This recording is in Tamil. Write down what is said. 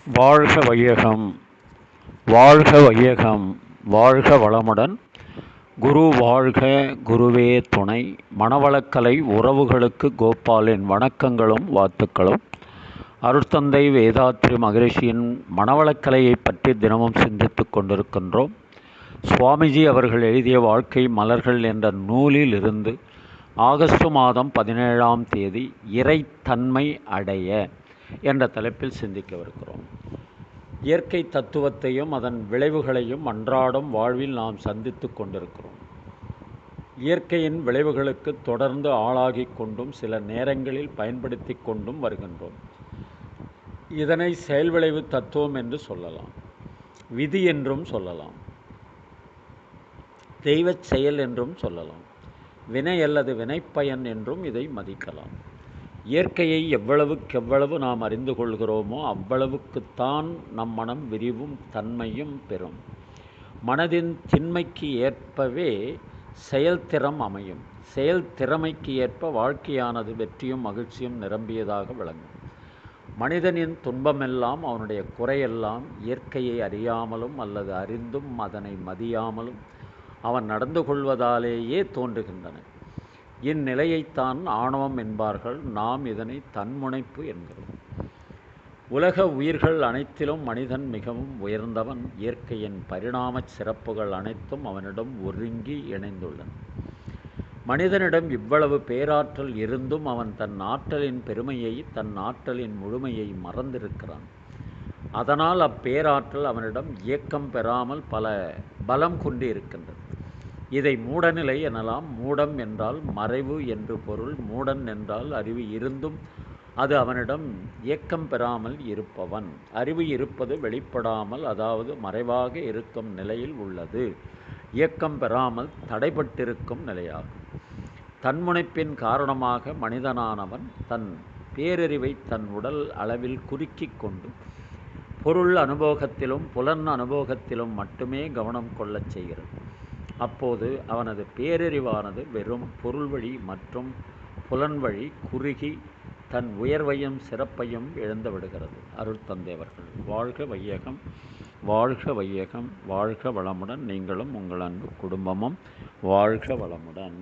வாழ்க வையகம், வாழ்க வையகம், வாழ்க வளமுடன். குரு வாழ்க, குருவே துணை. மனவளக்கலை உறவுகளுக்கு கோபாலின் வணக்கங்களும் வாழ்த்துக்களும். அருட்தந்தை வேதாத்ரி மகரிஷியின் மனவளக்கலையை பற்றி தினமும் சிந்தித்து கொண்டிருக்கின்றோம். சுவாமிஜி அவர்கள் எழுதிய வாழ்க்கை மலர்கள் என்ற நூலில் இருந்து ஆகஸ்ட் மாதம் 17ஆம் தேதி இறைத்தன்மை அடைய என்ற தலைப்பில் சிந்திக்கவிருக்கிறோம். இயற்கை தத்துவத்தையும் அதன் விளைவுகளையும் அன்றாடம் வாழ்வில் நாம் சந்தித்து கொண்டிருக்கிறோம். இயற்கையின் விளைவுகளுக்கு தொடர்ந்து ஆளாகி கொண்டும் சில நேரங்களில் பயன்படுத்தி கொண்டும் வருகின்றோம். இதனை செயல்விளைவு தத்துவம் என்று சொல்லலாம், விதி என்றும் சொல்லலாம், தெய்வச் செயல் என்றும் சொல்லலாம், வினை அல்லது வினைப்பயன் என்றும் இதை மதிக்கலாம். இயற்கையை எவ்வளவுக்கெவ்வளவு நாம் அறிந்து கொள்கிறோமோ அவ்வளவுக்குத்தான் நம் மனம் விரிவும் தன்மையும் பெறும். மனதின் திண்மைக்கு ஏற்பவே செயல்திறம் அமையும். செயல்திறமைக்கு ஏற்ப வாழ்க்கையானது வெற்றியும் மகிழ்ச்சியும் நிரம்பியதாக விளங்கும். மனிதனின் துன்பமெல்லாம், அவனுடைய குறையெல்லாம் இயற்கையை அறியாமலும் அல்லது அறிந்தும் அதனை மதியாமலும் அவன் நடந்து கொள்வதாலேயே தோன்றுகின்றன. இந்நிலையைத்தான் ஆணவம் என்பார்கள். நாம் இதனை தன்முனைப்பு என்கிறோம். உலக உயிர்கள் அனைத்திலும் மனிதன் மிகவும் உயர்ந்தவன். இயற்கையின் பரிணாமச் சிறப்புகள் அனைத்தும் அவனிடம் ஒருங்கி இணைந்துள்ளன. மனிதனிடம் இவ்வளவு பேராற்றல் இருந்தும் அவன் தன் ஆற்றலின் பெருமையை, தன் ஆற்றலின் முழுமையை மறந்திருக்கிறான். அதனால் அப்பேராற்றல் அவனிடம் இயக்கம் பெறாமல் பல பலம் கொண்டு இருக்கின்றது. இதை மூடநிலை எனலாம். மூடம் என்றால் மறைவு என்று பொருள். மூடன் என்றால் அறிவு இருந்தும் அது அவனிடம் இயக்கம் பெறாமல் இருப்பவன். அறிவு இருப்பது வெளிப்படாமல், அதாவது மறைவாக இருக்கும் நிலையில் உள்ளது. இயக்கம் பெறாமல் தடைபட்டிருக்கும் நிலையாகும். தன்முனைப்பின் காரணமாக மனிதனானவன் தன் பேரறிவை தன் உடல் அளவில் குறுக்கி கொண்டு பொருள் அனுபவத்திலும் புலன் அனுபவத்திலும் மட்டுமே கவனம் கொள்ளச் செய்கிறது. அப்போது அவனது பேரறிவானது வெறும் பொருள் வழி மற்றும் புலன் வழி குறுகி தன் உயர்வையும் சிறப்பையும் இழந்துவிடுகிறது. அருட்தந்தை அவர்கள். வாழ்க வையகம், வாழ்க வையகம், வாழ்க வளமுடன். நீங்களும் உங்கள் அன்பு குடும்பமும் வாழ்க வளமுடன்.